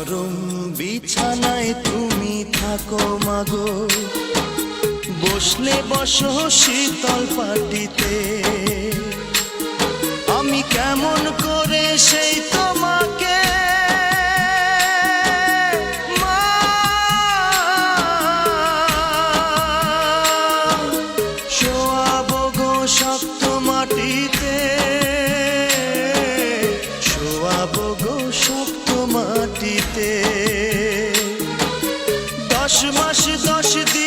নরম বিছানায় তুমি থাকো মাগো, বসলে বসো শীতল পাটিতে। আমি কেমন করে সেই তোমাকে শোয়াবো গো শক্ত মাটিতে, শোয়াবো গো শক্ত মাটিতে। 10 মাস 10 দিন